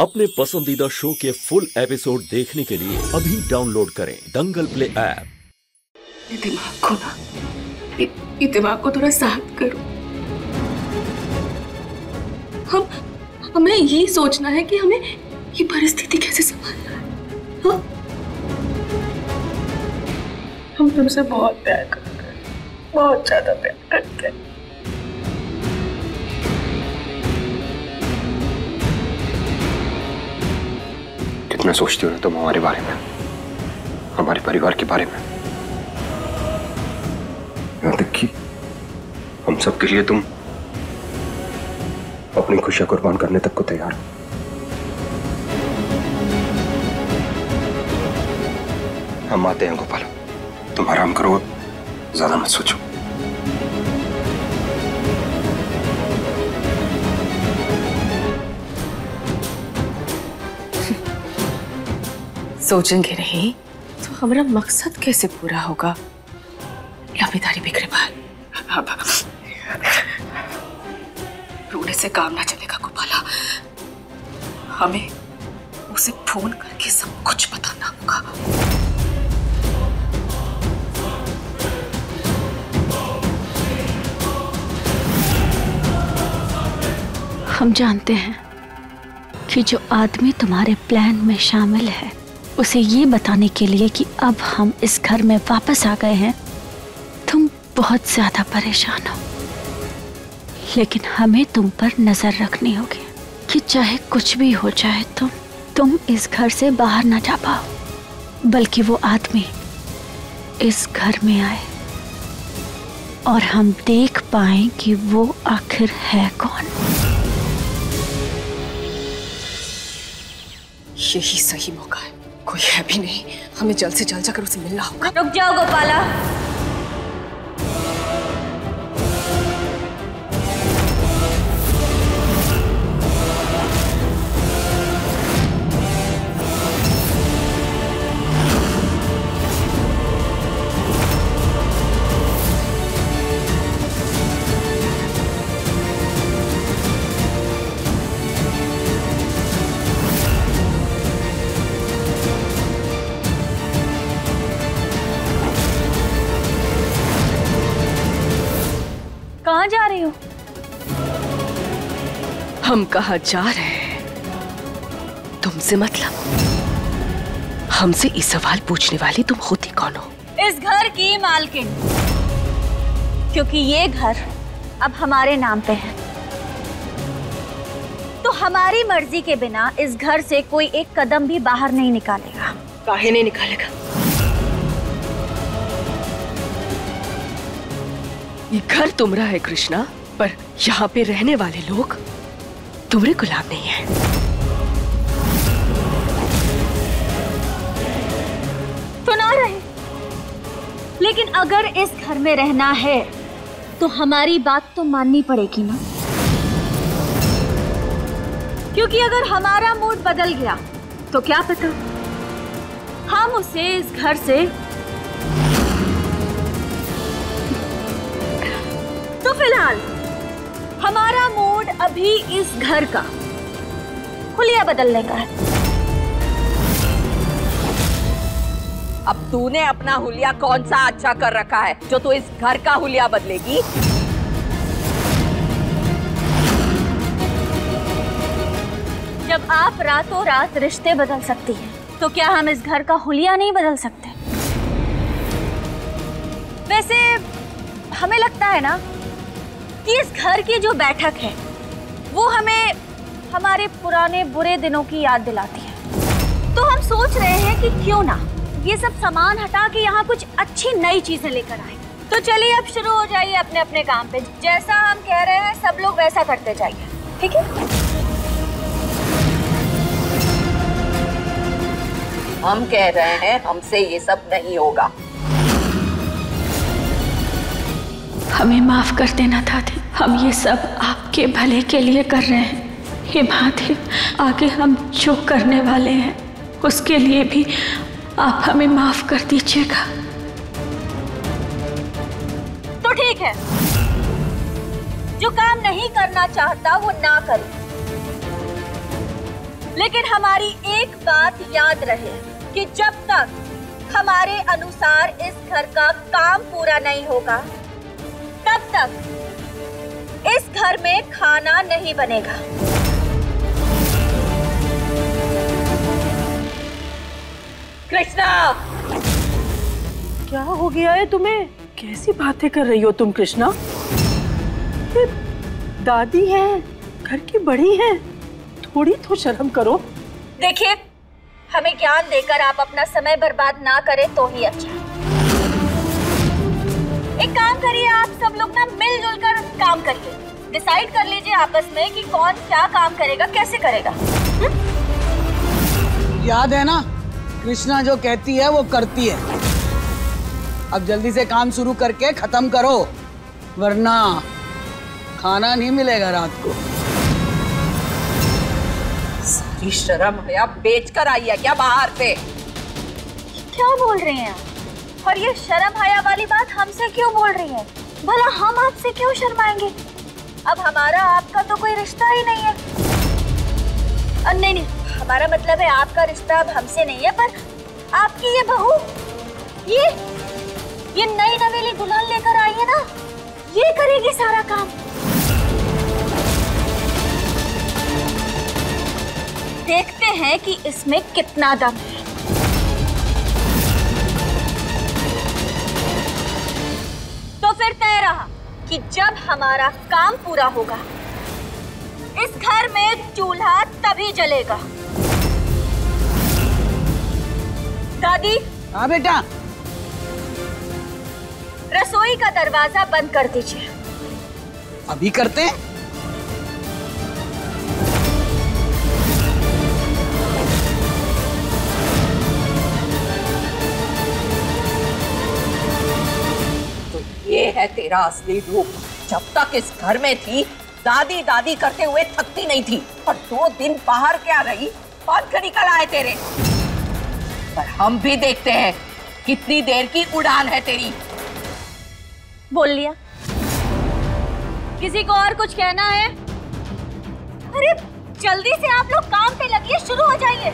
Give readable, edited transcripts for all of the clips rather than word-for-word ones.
अपने पसंदीदा शो के फुल एपिसोड देखने के लिए अभी डाउनलोड करें दंगल प्ले ऐप। ये दिमाग को ना, ये दिमाग को थोड़ा शांत करो। हमें ये सोचना है कि हमें ये परिस्थिति कैसे संभालना है। हाँ? हम तुमसे बहुत प्यार करते हैं, बहुत ज्यादा प्यार करते हैं। कितना सोचती हो तुम हमारे बारे में, हमारे परिवार के बारे में। यहाँ तक कि हम सब के लिए तुम अपनी खुशियां कुर्बान करने तक को तैयार हो। हम आते हैं गोपाल, तुम आराम करो, ज्यादा मत सोचो। सोचेंगे नहीं तो हमारा मकसद कैसे पूरा होगा? लंबीदारी बिखरे बाल, रोने से काम ना चलेगा गोपाला। हमें उसे फोन करके सब कुछ बताना होगा। हम जानते हैं कि जो आदमी तुम्हारे प्लान में शामिल है, उसे ये बताने के लिए कि अब हम इस घर में वापस आ गए हैं, तुम बहुत ज्यादा परेशान हो। लेकिन हमें तुम पर नजर रखनी होगी कि चाहे कुछ भी हो जाए तुम इस घर से बाहर ना जा पाओ, बल्कि वो आदमी इस घर में आए और हम देख पाएं कि वो आखिर है कौन। यही सही मौका है, कोई है भी नहीं। हमें जल्द से जल्द जाकर उसे मिलना होगा। रुक जाओ गोपाला, कहाँ जा रही हो? हम कहाँ जा रहे हैं तुमसे मतलब? हमसे इस सवाल पूछने वाली तुम होती कौन हो? इस घर की मालकिन, क्योंकि ये घर अब हमारे नाम पे है। तो हमारी मर्जी के बिना इस घर से कोई एक कदम भी बाहर नहीं निकालेगा। काहे नहीं निकालेगा? ये घर तुम्हारा है कृष्णा, पर यहाँ पे रहने वाले लोग तुम्हारे गुलाम नहीं हैं। तो ना रहे, लेकिन अगर इस घर में रहना है तो हमारी बात तो माननी पड़ेगी ना। क्योंकि अगर हमारा मूड बदल गया तो क्या पता हम उसे इस घर से, तो फिलहाल हमारा मूड अभी इस घर का हुलिया बदलने का है। अब तूने अपना हुलिया कौन सा अच्छा कर रखा है जो तू इस घर का हुलिया बदलेगी? जब आप रातों रात रिश्ते बदल सकती हैं, तो क्या हम इस घर का हुलिया नहीं बदल सकते? वैसे हमें लगता है ना कि इस घर की जो बैठक है वो हमें हमारे पुराने बुरे दिनों की याद दिलाती है। तो हम सोच रहे हैं कि क्यों ना ये सब सामान हटा के यहाँ कुछ अच्छी नई चीजें लेकर आए। तो चलिए अब शुरू हो जाइए अपने अपने काम पे। जैसा हम कह रहे हैं सब लोग वैसा करते जाइए, ठीक है? हम कह रहे हैं हमसे ये सब नहीं होगा। हमें माफ कर देना दादी, हम ये सब आपके भले के लिए कर रहे हैं। हे महादेव, आगे हम जो करने वाले हैं उसके लिए भी आप हमें माफ कर दीजिएगा। तो ठीक है, जो काम नहीं करना चाहता वो ना करे। लेकिन हमारी एक बात याद रहे कि जब तक हमारे अनुसार इस घर का काम पूरा नहीं होगा, तब तक इस घर में खाना नहीं बनेगा। कृष्णा, क्या हो गया है तुम्हें? कैसी बातें कर रही हो तुम कृष्णा? ये दादी है, घर की बड़ी है, थोड़ी तो शर्म करो। देखिए, हमें ज्ञान देकर आप अपना समय बर्बाद ना करें तो ही अच्छा। एक काम करिए, आप सब लोग ना मिलजुल कर काम करिए। डिसाइड कर लीजिए आपस में कि कौन क्या काम करेगा, कैसे करेगा। याद है ना, कृष्णा जो कहती है वो करती है। अब जल्दी से काम शुरू करके खत्म करो, वरना खाना नहीं मिलेगा रात को। सारी शर्म हया बेच कर आई है क्या बाहर से? क्या बोल रहे हैं आप? और ये शर्म हया वाली बात हमसे क्यों बोल रही है? भला हम आपसे क्यों शर्माएंगे? अब हमारा आपका तो कोई रिश्ता ही नहीं है। नहीं, हमारा मतलब है आपका रिश्ता अब हमसे नहीं है, पर आपकी ये बहू, ये नई नवेली दुल्हन लेकर आई है ना, ये करेगी सारा काम। देखते हैं कि इसमें कितना दम है। तो फिर तय रहा कि जब हमारा काम पूरा होगा, इस घर में चूल्हा तभी जलेगा। दादी। हाँ बेटा। रसोई का दरवाजा बंद कर दीजिए। अभी करते हैं। ये है तेरा असली रूप। जब तक इस घर में थी, दादी दादी करते हुए थकती नहीं थी, और 2 दिन बाहर क्या रही, पंख निकल आए तेरे। पर हम भी देखते हैं कितनी देर की उड़ान है तेरी। बोल लिया। किसी को और कुछ कहना है? अरे जल्दी से आप लोग काम पे लगिए, शुरू हो जाइए।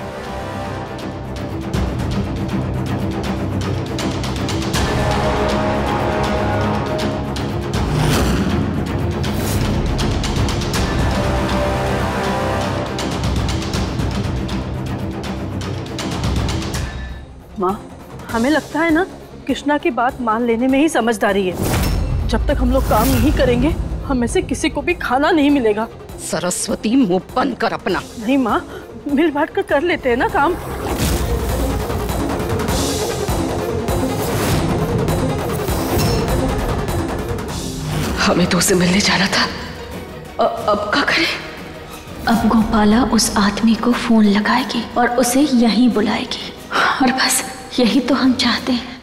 माँ, हमें लगता है ना कृष्णा की बात मान लेने में ही समझदारी है। जब तक हम लोग काम नहीं करेंगे, हम में से किसी को भी खाना नहीं मिलेगा। सरस्वती, मुंह बंद कर अपना। नहीं माँ, मिल बांट कर लेते हैं ना काम। हमें तो उसे मिलने जाना था, अब क्या करें? अब गोपाला उस आदमी को फोन लगाएगी और उसे यहीं बुलाएगी, और बस यही तो हम चाहते हैं।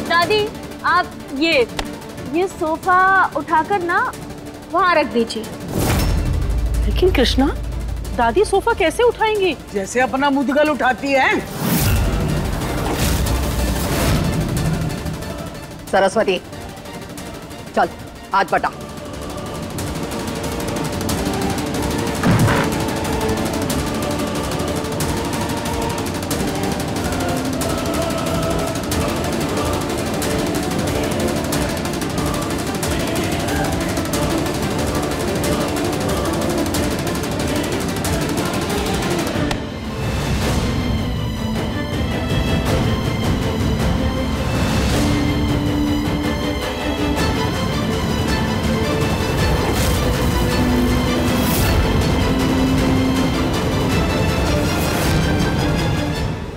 दादी, आप ये सोफा उठाकर ना वहाँ रख दीजिए। लेकिन कृष्णा, दादी सोफा कैसे उठाएंगी? जैसे अपना मुद्गल उठाती है। सरस्वती, चल हाथ बटा।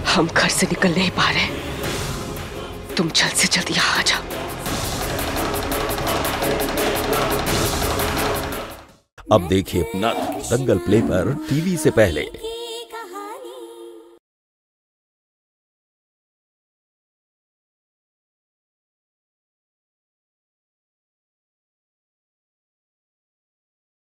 हम घर से निकल नहीं पा रहे, तुम जल्द से जल्द यहाँ आ जाओ। अब देखिए अपना दंगल प्ले पर टीवी से पहले।